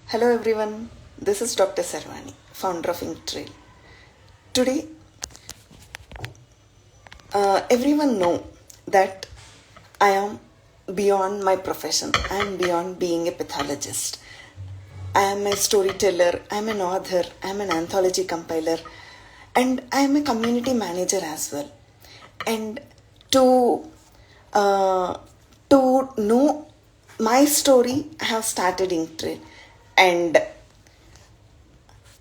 Hello everyone, this is Dr. Sarvani, founder of Inktrail. Today, everyone know that I am beyond my profession. I am beyond being a pathologist. I am a storyteller, I am an author, I am an anthology compiler, and I am a community manager as well. And to uh, to know my story, I have started Inktrail, and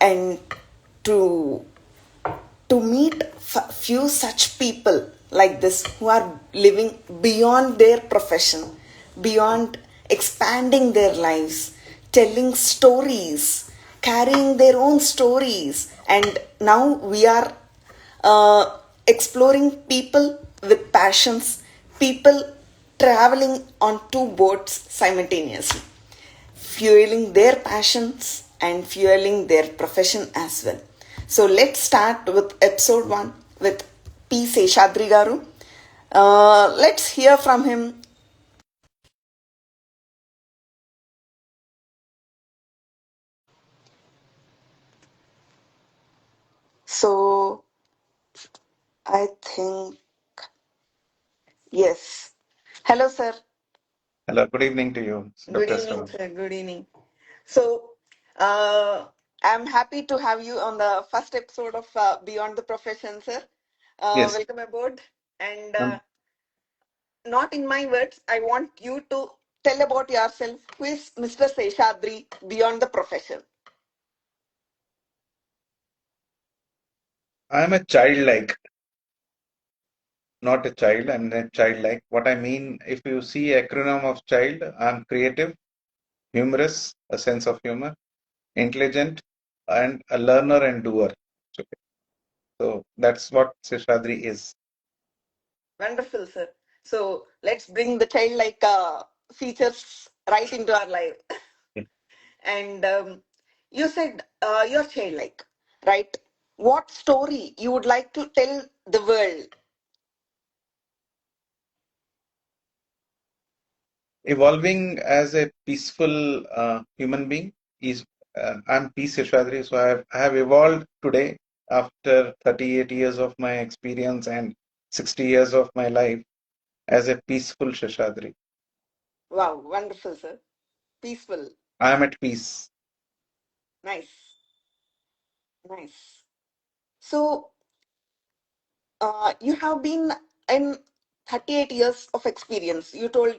and to meet few such people like this who are living beyond their profession, beyond expanding their lives, telling stories, carrying their own stories, and now we are exploring people with passions, people traveling on two boats simultaneously, fueling their passions and fueling their profession as well. So let's start with episode 1 with P. Seshadri Garu. Let's hear from him. So I think, yes. Hello, sir. Hello, good evening to you, Good Dr. evening, Sarwan. sir. Good evening. So, I'm happy to have you on the first episode of Beyond the Profession, sir. Yes, Welcome aboard. And um, not in my words, I want you to tell about yourself. Who is Mr. Seshadri beyond the profession? I'm a childlike, not a child, I'm a childlike. What I mean, if you see acronym of child, I'm creative, humorous, a sense of humor, intelligent, and a learner and doer. Okay. So that's what Seshadri is. Wonderful, sir. So let's bring the childlike features right into our life. Yeah. And you said you're childlike, right? What story you would like to tell the world? Evolving as a peaceful human being is, I'm P. Seshadri, so I have evolved today after 38 years of my experience and 60 years of my life as a peaceful Shashadri. Wow, wonderful, sir. Peaceful. I am at peace. Nice, nice. So you have been in 38 years of experience, you told.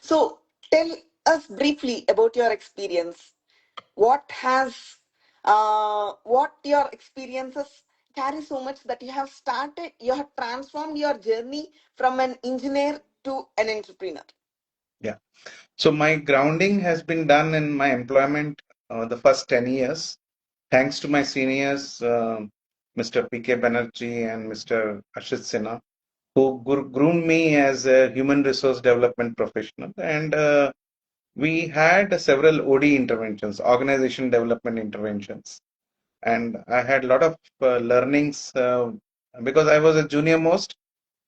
So tell us briefly about your experience. What your experiences carry so much that you have transformed your journey from an engineer to an entrepreneur. Yeah. So my grounding has been done in my employment the first 10 years, thanks to my seniors, Mr. P.K. Banerjee and Mr. Ashit Sinha, who groomed me as a human resource development professional. And we had several OD interventions, organization development interventions. And I had a lot of learnings because I was a junior most.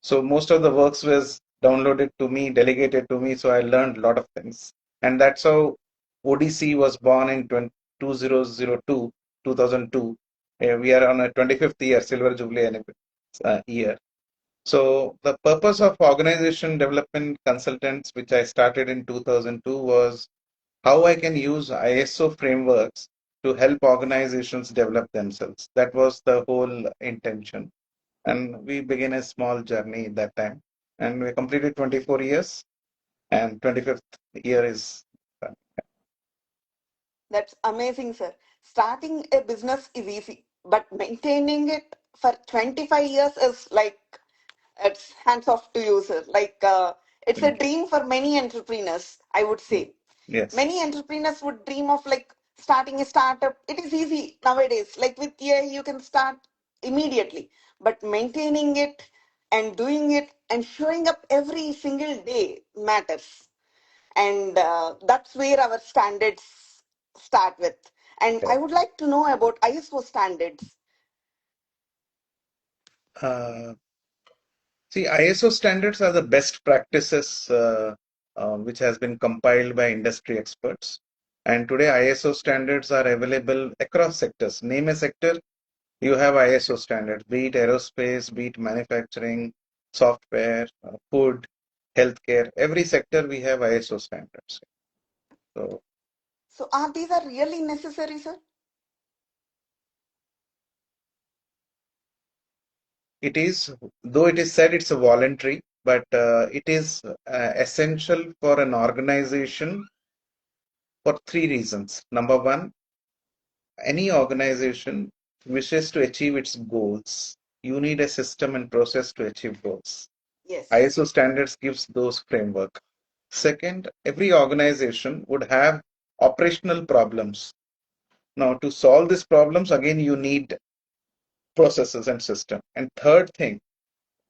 So most of the works was downloaded to me, delegated to me. So I learned a lot of things. And that's how ODC was born in 2002, 2002. We are on a 25th year, Silver Jubilee year. So the purpose of organization development consultants, which I started in 2002, was how I can use ISO frameworks to help organizations develop themselves. That was the whole intention. And we began a small journey at that time. And we completed 24 years, and 25th year is That's amazing, sir. Starting a business is easy, but maintaining it for 25 years is like it's hands off to you, sir. Like it's a thank you. dream for many entrepreneurs, I would say. Yes, Many entrepreneurs would dream of like starting a startup. It is easy nowadays. Like with AI, you can start immediately, but maintaining it and doing it and showing up every single day matters. And that's where our standards start with. And I correct. would like to know about ISO standards. Uh, See, ISO standards are the best practices which has been compiled by industry experts. And today ISO standards are available across sectors. Name a sector, you have ISO standards, be it aerospace, be it manufacturing, software, food, healthcare. Every sector we have ISO standards. So So are these are really necessary, sir? it is, though it is said it's a voluntary, but it is essential for an organization for three reasons. Number one, any organization wishes to achieve its goals, you need a system and process to achieve goals. Yes. ISO standards gives those framework. Second, every organization would have operational problems. Now, to solve these problems, again, you need processes and system. And third thing,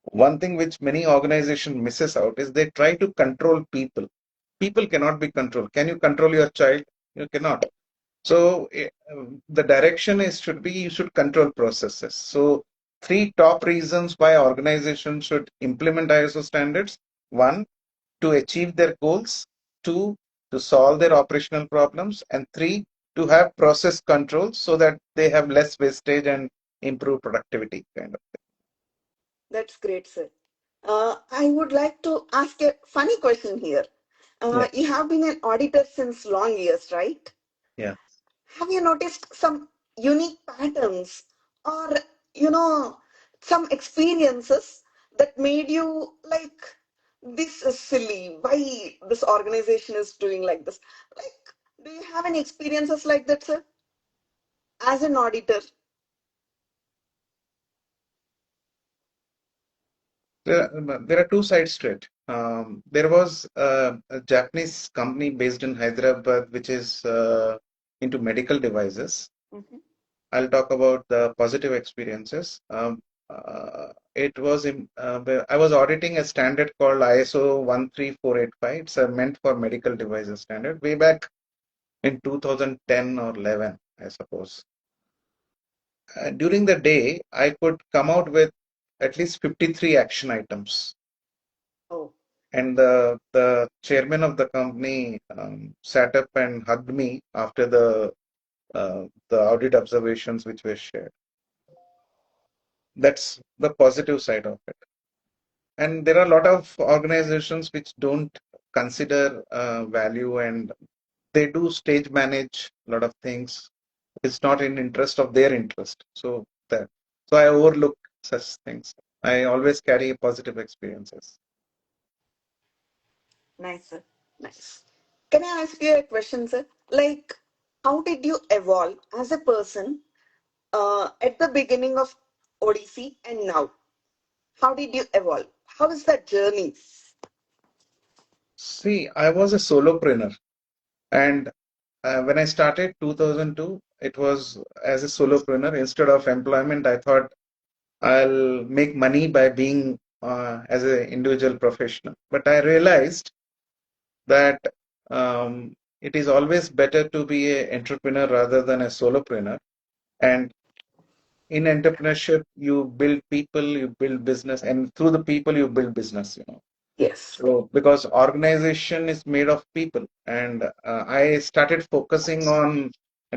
one thing which many organizations misses out is they try to control people. People cannot be controlled. Can you control your child? You cannot. So the direction is should be you should control processes. So three top reasons why organizations should implement ISO standards. One, to achieve their goals. Two, to solve their operational problems. And three, to have process control so that they have less wastage and improve productivity kind of thing. That's great, sir. I would like to ask a funny question here. Yeah, You have been an auditor since long years, right? yeah. Have you noticed some unique patterns or, you know, some experiences that made you like, this is silly? Why this organization is doing like this? Like, do you have any experiences like that, sir? As an auditor? There are two sides to it. There was a Japanese company based in Hyderabad, which is into medical devices. Mhm. I'll talk about the positive experiences. It was I was auditing a standard called ISO 13485. It's meant for medical devices standard way back in 2010 or 11, I suppose. During the day, I could come out with at least 53 action items. Oh, And the chairman of the company sat up and hugged me after the audit observations which were shared. That's the positive side of it. And there are a lot of organizations which don't consider value and they do stage manage a lot of things. It's not in interest of their interest. So I overlook such things. I always carry positive experiences. nice, sir. Nice. Can I ask you a question, sir? Like, how did you evolve as a person at the beginning of Odyssey and now? How did you evolve? How is that journey? See, I was a solopreneur, and when I started 2002, it was as a solopreneur. Instead of employment, I thought I'll make money by being as an individual professional. But I realized that it is always better to be an entrepreneur rather than a solopreneur. And in entrepreneurship, you build people, you build business, and through the people, you build business. Yes, So, because organization is made of people, and I started focusing on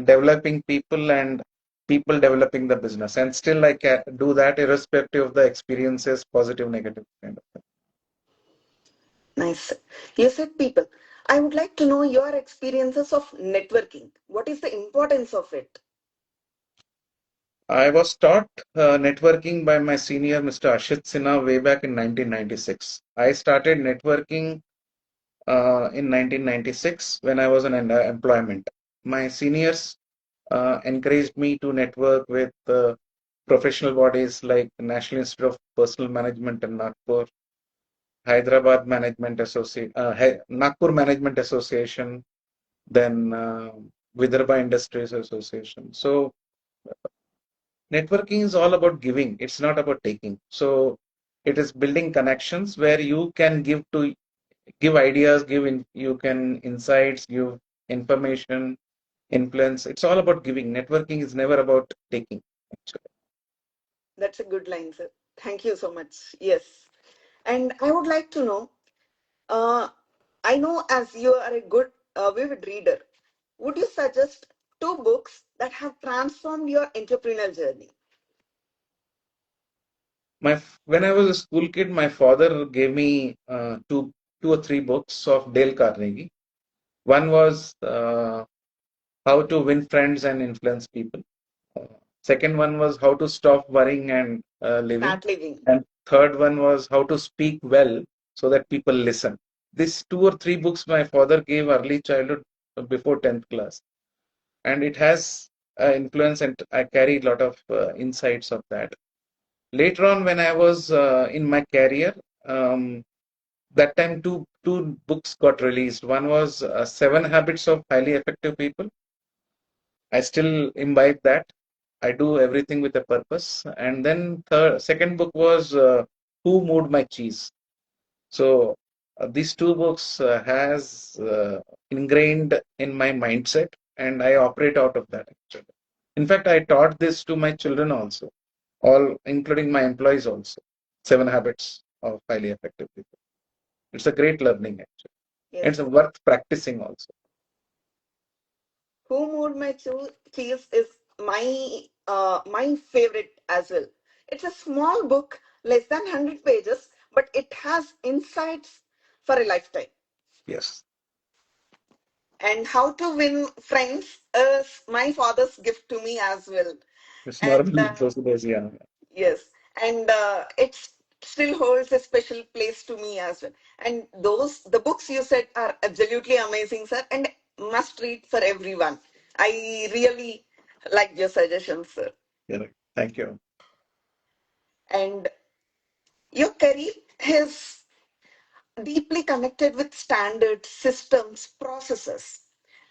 developing people and people developing the business, and still I can do that irrespective of the experiences, positive, negative kind of thing. nice. You said people. I would like to know your experiences of networking. What is the importance of it? I was taught networking by my senior, Mr. Ashit Sinha, way back in 1996. I started networking in 1996 when I was in employment. My seniors encouraged me to network with professional bodies like the National Institute of Personal Management in Nagpur, Hyderabad Management Association, Nagpur Management Association, then Vidarbha Industries Association. So networking is all about giving. It's not about taking. So it is building connections where you can give ideas, you can insights, give information, influence. It's all about giving. Networking is never about taking. Actually. That's a good line, sir. Thank you so much. Yes. And I would like to know, uh, I know as you are a good vivid reader, would you suggest two books that have transformed your entrepreneurial journey? When I was a school kid, my father gave me two or three books of Dale Carnegie. One was How to Win Friends and Influence People. Uh, Second one was How to Stop Worrying and Living. Start living. And third one was How to Speak Well so that people listen. These two or three books my father gave early childhood before 10th class. And it has influence, and I carry a lot of insights of that. Later on, when I was in my career, um, that time two books got released. One was Seven Habits of Highly Effective People. I still imbibe that. I do everything with a purpose. And then the second book was Who Moved My Cheese. So these two books has ingrained in my mindset, and I operate out of that actually. In fact, I taught this to my children also, all including my employees also. Seven Habits of Highly Effective People. It's a great learning actually. Yes. It's worth practicing also. Who Moved My Cheese is my favorite as well. It's a small book, less than 100 pages, but it has insights for a lifetime. Yes. And How to Win Friends is my father's gift to me as well. It's And normally those, yeah. yes, and it still holds a special place to me as well. And the books you said are absolutely amazing, sir, and must read for everyone. I really like your suggestions, sir. Yeah. Thank you. And your career is deeply connected with standards, systems, processes,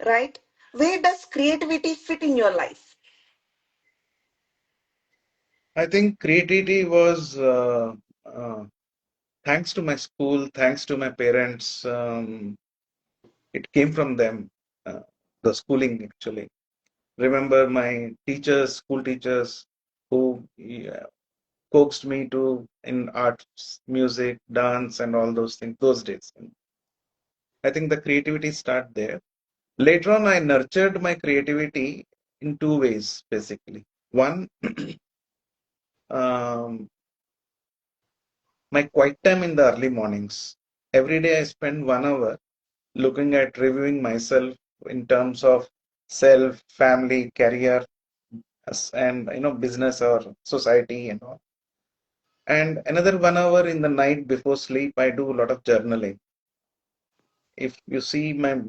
right? Where does creativity fit in your life? I think creativity was thanks to my school, thanks to my parents. It came from them, uh, the schooling actually. Remember my teachers, school teachers, who coaxed me to in arts, music, dance, and all those things those days. And I think the creativity start there. Later on, I nurtured my creativity in two ways, basically. One, um, my quiet time in the early mornings. Every day I spend 1 hour looking at reviewing myself in terms of self, family, career, and business or society and all. And another 1 hour in the night before sleep, I do a lot of journaling. If you see my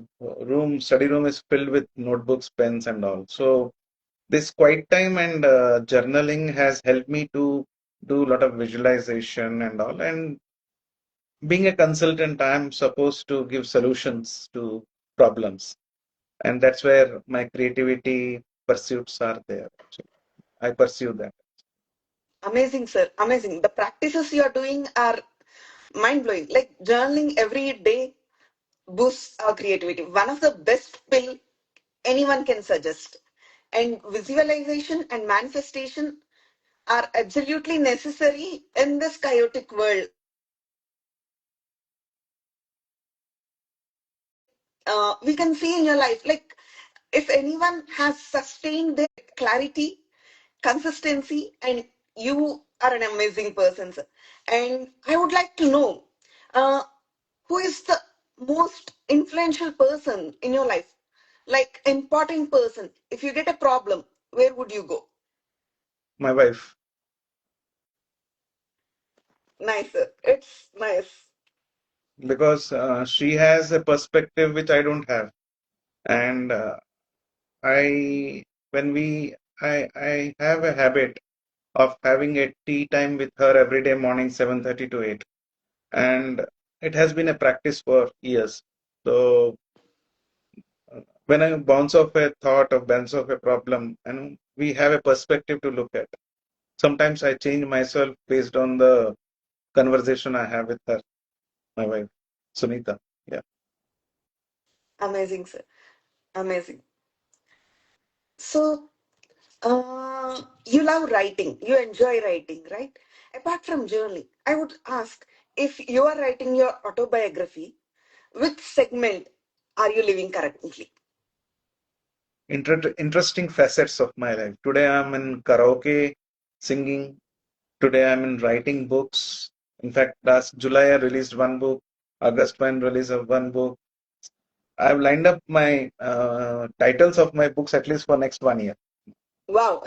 study room is filled with notebooks, pens, and all. So this quiet time and journaling has helped me to do a lot of visualization and all. And being a consultant, I'm supposed to give solutions to problems. And that's where my creativity pursuits are there. Actually. I pursue that. Amazing, sir. Amazing. The practices you are doing are mind blowing. Like journaling every day boosts our creativity. One of the best pill anyone can suggest. And visualization and manifestation are absolutely necessary in this chaotic world. We can see in your life, like if anyone has sustained their clarity, consistency, and you are an amazing person, sir. And I would like to know uh, who is the most influential person in your life, like important person. If you get a problem, where would you go? My wife, Nice, sir. It's nice. because she has a perspective which I don't have. And I, when we, I have a habit of having a tea time with her every day morning, 7:30 to 8. And it has been a practice for years. So when I bounce off a thought or bounce off a problem, and we have a perspective to look at. Sometimes I change myself based on the conversation I have with her, my wife, Sunita. Yeah. Amazing, sir. Amazing. So, you love writing, you enjoy writing, right? Apart from journaling, I would ask if you are writing your autobiography, which segment are you living currently? interesting facets of my life. Today I'm in karaoke singing. Today I'm in writing books. In fact, last July I released one book. August one release of one book. I've lined up my titles of my books at least for next 1 year. Wow.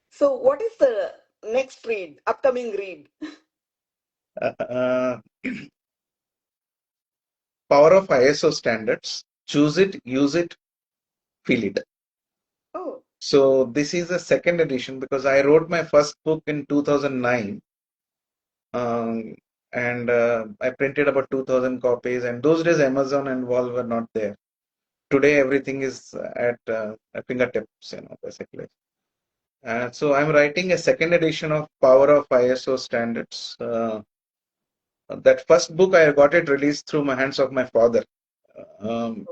So, what is the next read, upcoming read? Uh, Power of ISO standards. Choose it, use it, feel it. Oh, So this is the second edition because I wrote my first book in 2009, um, and I printed about 2,000 copies. And those days Amazon and Wall were not there. Today everything is at fingertips, basically. So I'm writing a second edition of Power of ISO Standards. That first book I got it released through my hands of my father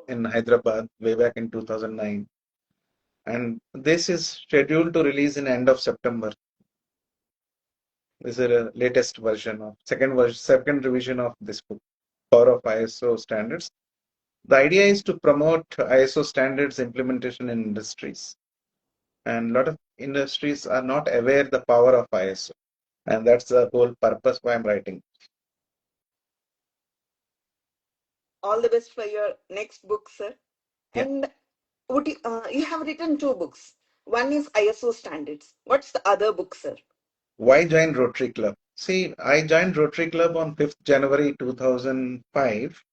in Hyderabad way back in 2009, and this is scheduled to release in end of September. This is a latest version of second revision of this book, Power of ISO Standards. The idea is to promote ISO standards implementation in industries, and a lot of industries are not aware the power of ISO, and that's the whole purpose why I'm writing. all the best for your next book, sir. Yeah. And you have written two books. One is ISO standards. What's the other book, sir? Why join Rotary Club? See, I joined Rotary Club on 5th January 2005.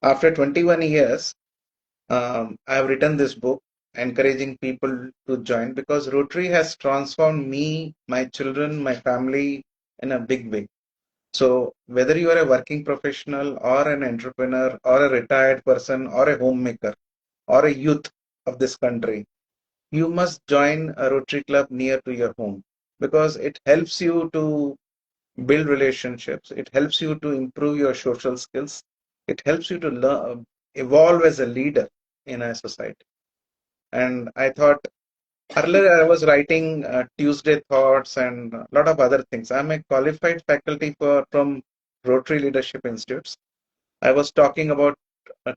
After 21 years, I have written this book encouraging people to join because Rotary has transformed me, my children, my family in a big way. So, whether you are a working professional or an entrepreneur or a retired person or a homemaker or a youth of this country, you must join a Rotary Club near to your home because it helps you to build relationships, it helps you to improve your social skills, it helps you to learn, evolve as a leader in a society. And I thought earlier I was writing Tuesday Thoughts and a lot of other things. I'm a qualified faculty from Rotary Leadership Institutes. I was talking about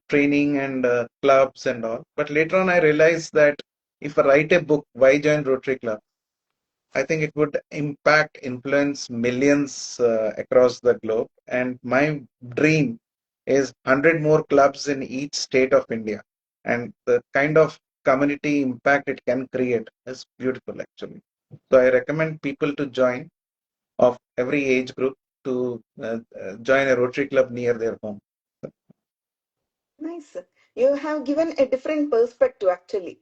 training and clubs and all. But later on, I realized that if I write a book, why join Rotary Club? I think it would impact, influence millions across the globe. And my dream is 100 more clubs in each state of India. And the kind of community impact it can create is beautiful, actually. So I recommend people to join of every age group to join a Rotary Club near their home. Nice. You have given a different perspective actually.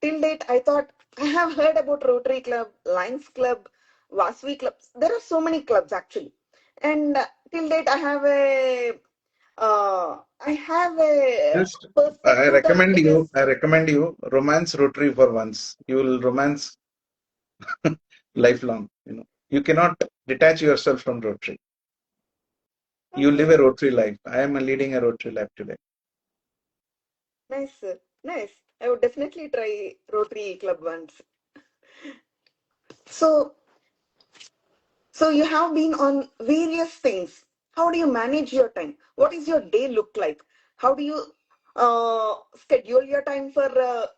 Till date, I thought I have heard about Rotary Club, Lions Club, Vasvi clubs. There are so many clubs actually. And till date, I have a Just perspective that it is I recommend you romance Rotary for once. You will romance lifelong. You cannot detach yourself from Rotary. You live a nice, Rotary life. I am leading a Rotary life today. nice, sir. Nice. I would definitely try Rotary Club once. So, So you have been on various things. How do you manage your time? What is your day look like? How do you schedule your time for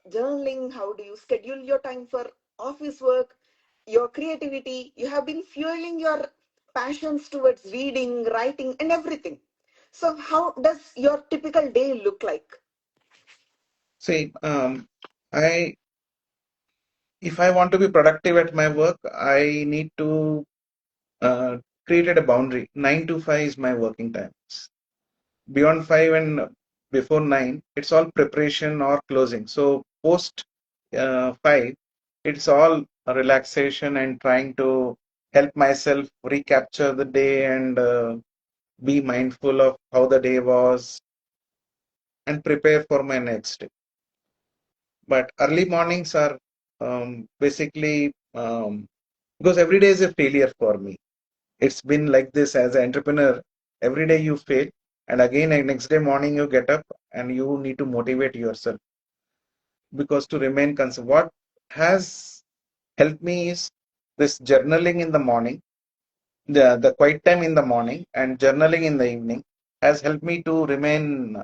journaling? How do you schedule your time for office work? Your creativity? You have been fueling your passions towards reading, writing, and everything. So how does your typical day look like? See, I if I want to be productive at my work, I need to uh, create a boundary. 9 to 5 is my working times. Beyond 5 and before 9, it's all preparation or closing. So post 5, it's all a relaxation and trying to help myself recapture the day and be mindful of how the day was and prepare for my next day. But early mornings are basically because every day is a failure for me. It's been like this as an entrepreneur. Every day you fail, and again, next day morning you get up and you need to motivate yourself because to remain consistent. What has helped me is this journaling in the morning, the quiet time in the morning, and journaling in the evening has helped me to remain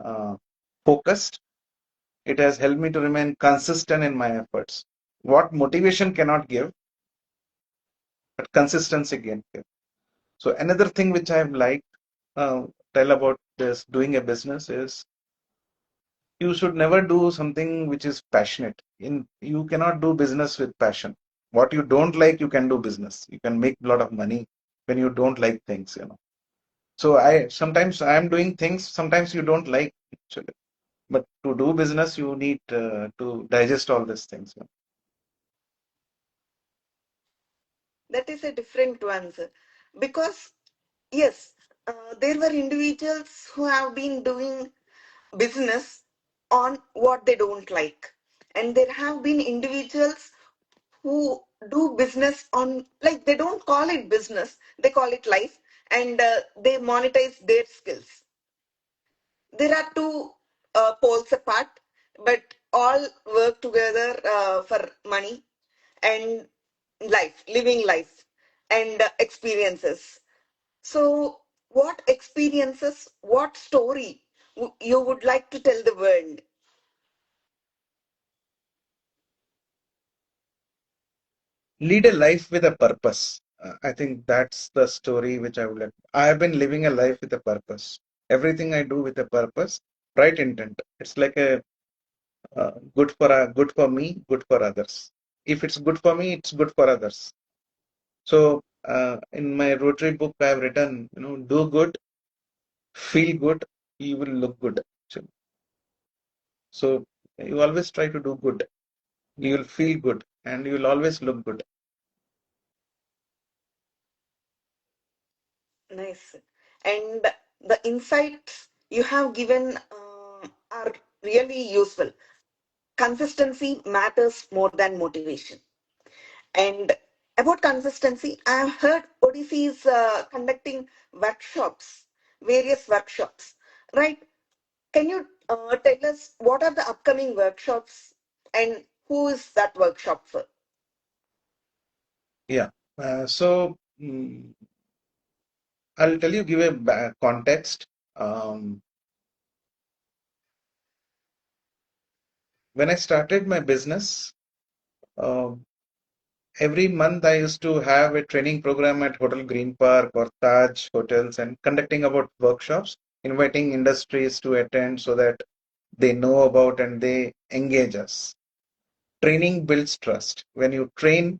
focused It has helped me to remain consistent in my efforts. What motivation cannot give, but consistency can give. So another thing which I've liked uh, tell about this doing a business is you should never do something which is passionate. You cannot do business with passion. What you don't like, you can do business. You can make a lot of money when you don't like things, you know. So I sometimes I am doing things sometimes you don't like actually. But to do business, you need to digest all these things. You know. That is a different answer. Because, yes, there were individuals who have been doing business on what they don't like. And there have been individuals who do business on, like, they don't call it business, they call it life, and they monetize their skills. There are two poles apart, but all work together for money and life, living life, and experiences. So, what experiences, what story you would like to tell the world? Lead a life with a purpose. I think that's the story which I would like. I have been living a life with a purpose. Everything I do with a purpose, right intent. It's like a good for me, good for others. If it's good for me, it's good for others. So in my Rotary book, I have written, do good, feel good, you will look good. So you always try to do good. You will feel good, and you will always look good. Nice. And the insights you have given are really useful. Consistency matters more than motivation. And about consistency, I have heard Odyssey is conducting workshops, various workshops, right? Can you tell us what are the upcoming workshops and who is that workshop for? Yeah. So I'll tell you, give a context. Um, when I started my business, uh, every month I used to have a training program at Hotel Green Park or Taj hotels and conducting about workshops, inviting industries to attend so that they know about and they engage us. Training builds trust. When you train,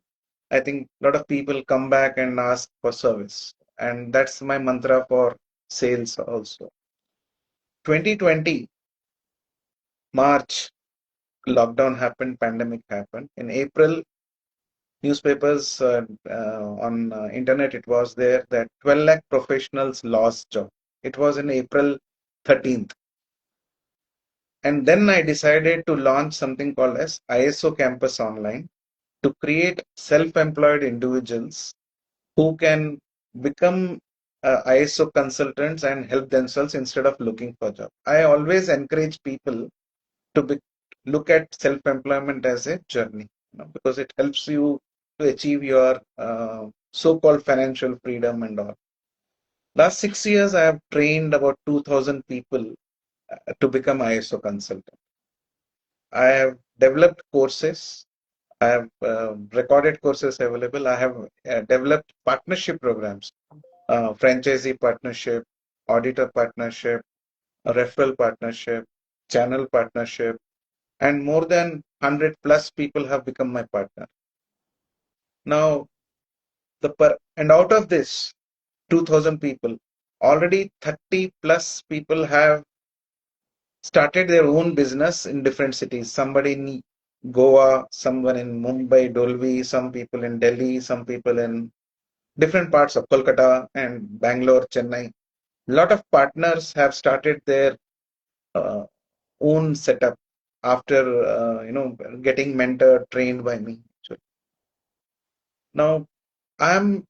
I think a lot of people come back and ask for service. And that's my mantra for sales also. 2020, March, lockdown happened, pandemic happened. In April, newspapers on internet, it was there that 12 lakh professionals lost job. It was in April 13th. And then I decided to launch something called as ISO Campus Online to create self-employed individuals who can become ISO consultants and help themselves instead of looking for job. I always encourage people to look at self-employment as a journey, because it helps you to achieve your so-called financial freedom and all. Last 6 years, I have trained about 2,000 people to become ISO consultant. I have developed courses. I have recorded courses available. I have developed partnership programs, franchisee partnership, auditor partnership, a referral partnership, channel partnership, and more than 100 plus people have become my partner. Now, and out of this 2000 people, already 30 plus people have started their own business in different cities. Somebody in Goa, someone in Mumbai, Dolvi, some people in Delhi, some people in different parts of Kolkata and Bangalore, Chennai. A lot of partners have started their uh, own setup after getting mentored, trained by me. So now I'm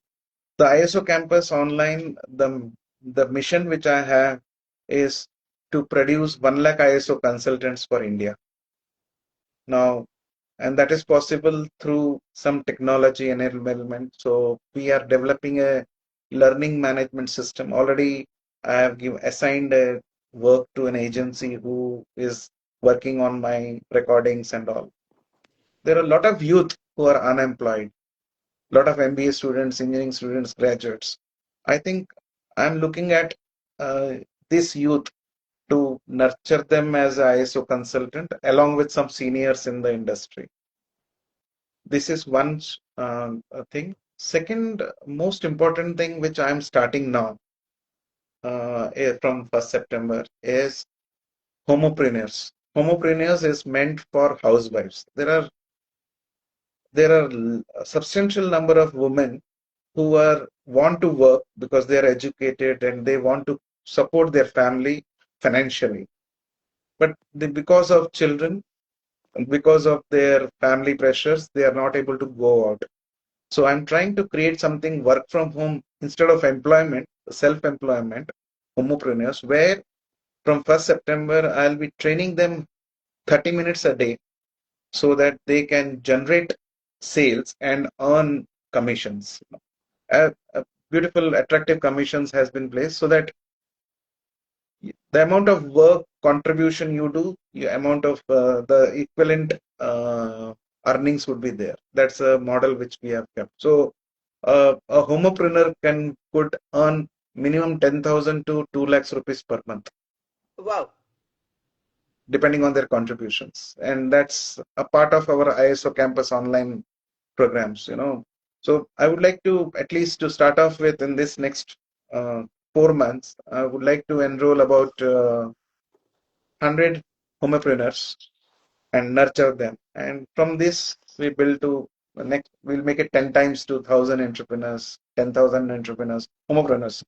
the ISO campus online. The mission which I have is to produce 1 lakh ISO consultants for India. Now, and that is possible through some technology enablement. So we are developing a learning management system. Already I have assigned a work to an agency who is working on my recordings and all. There are a lot of youth who are unemployed, a lot of MBA students, engineering students, graduates. I think I'm looking at uh, this youth to nurture them as a ISO consultant along with some seniors in the industry. This is one thing. Second, most important thing which I'm starting now from 1st September is homopreneurs. Homopreneurs is meant for housewives. There are a substantial number of women who are want to work because they are educated and they want to support their family financially, but because of children, because of their family pressures, they are not able to go out. So I'm trying to create something work from home instead of employment, self-employment, homopreneurs, where from 1st September I'll be training them 30 minutes a day so that they can generate sales and earn commissions. A beautiful, attractive commissions has been placed so that the amount of work contribution you do, the amount of the equivalent earnings would be there. That's a model which we have kept. So a homopreneur could earn minimum 10,000 to 2 lakhs rupees per month, Wow. depending on their contributions. And that's a part of our ISO campus online programs, So I would like to, at least to start off with, in this next 4 months, I would like to enroll about 100 homopreneurs and nurture them. And from this, we build to next, we'll make it 10 times to 1,000 entrepreneurs, 10,000 entrepreneurs, homopreneurs.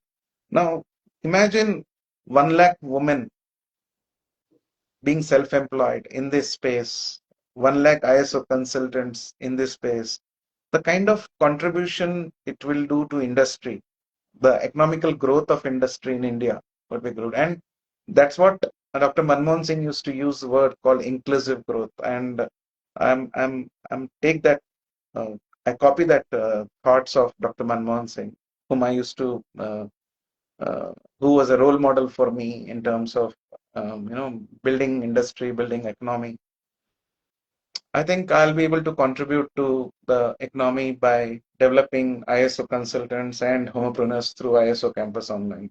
Now, imagine 1 lakh women being self-employed in this space, 1 lakh ISO consultants in this space, the kind of contribution it will do to industry, the economical growth of industry in India would be good. And that's what Dr. Manmohan Singh used to use the word called inclusive growth. And I'm take that, I copy that thoughts of Dr. Manmohan Singh, whom I used to, who was a role model for me in terms of, building industry, building economy. I think I'll be able to contribute to the economy by developing ISO consultants and homopreneurs through ISO Campus Online.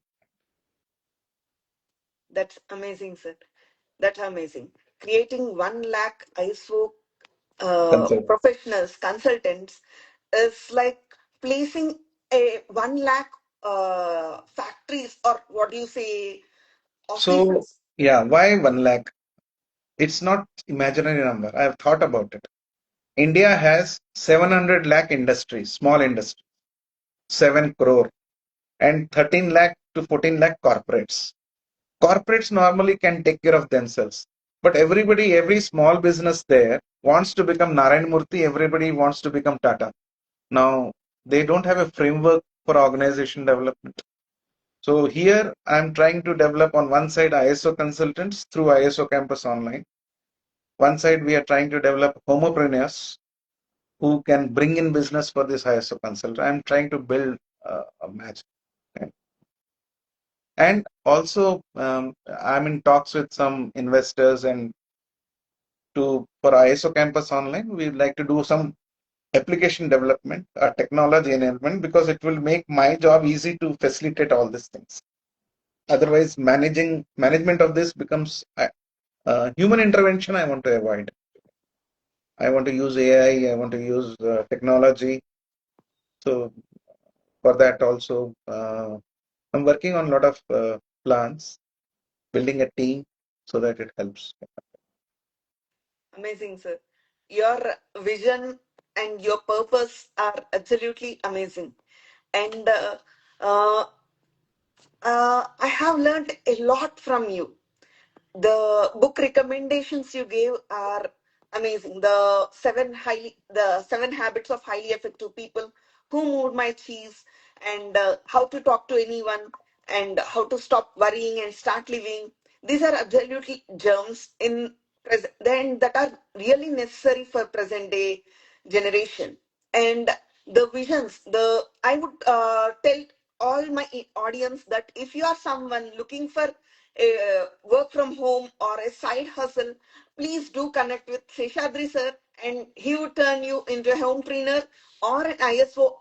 That's amazing, sir. That's amazing. Creating 1 lakh ISO Consult. professionals, consultants, is like placing a 1 lakh factories, or what do you say, So, offices. yeah, why 1 lakh? It's not imaginary number. I've thought about it. India has 700 lakh industries, small industries, 7 crore, and 13 lakh to 14 lakh corporates. Corporates normally can take care of themselves. But everybody, every small business there wants to become Narayan Murthy, everybody wants to become Tata. Now, they don't have a framework for organization development. So here I'm trying to develop on one side ISO consultants through ISO Campus Online. One side we are trying to develop homopreneurs who can bring in business for this ISO consultant. I'm trying to build a match. And also, I'm in talks with some investors and for ISO Campus Online, we'd like to do some application development, technology enablement, because it will make my job easy to facilitate all these things. Otherwise, management of this becomes human intervention. I want to avoid. I want to use AI. I want to use technology. So for that also, I'm working on a lot of plans, building a team so that it helps. Amazing, sir. Your vision and your purpose are absolutely amazing. And I have learned a lot from you. The book recommendations you gave are amazing. The 7 habits of highly effective people, who moved my cheese, and how to talk to anyone, and how to stop worrying and start living. These are absolutely gems in present, then that are really necessary for present day generation. And the visions, the I would tell all my audience that if you are someone looking for a work from home or a side hustle, please do connect with Seshadri sir, and he would turn you into a home trainer or an ISO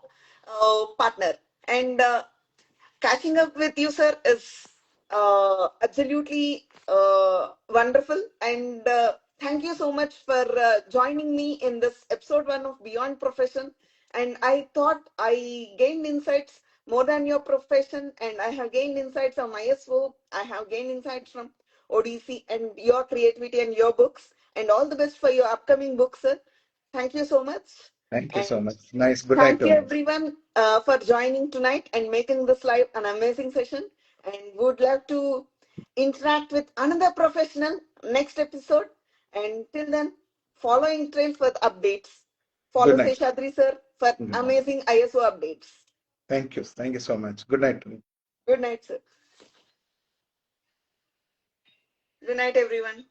partner. And catching up with you, sir, is absolutely wonderful. And thank you so much for joining me in this episode 1 of Beyond Profession. And I thought I gained insights more than your profession, and I have gained insights from ISO. I have gained insights from ODC and your creativity and your books. And all the best for your upcoming books, sir. Thank you so much. Thank you so And much. Nice. Good night thank to you, all. everyone, for joining tonight and making this live an amazing session. And would love to interact with another professional next episode. And till then, following trail for the updates. Good Follow night. Seshadri sir for Good night. amazing ISO updates. Thank you. Thank you so much. Good night to you. Good night, sir. Good night, everyone.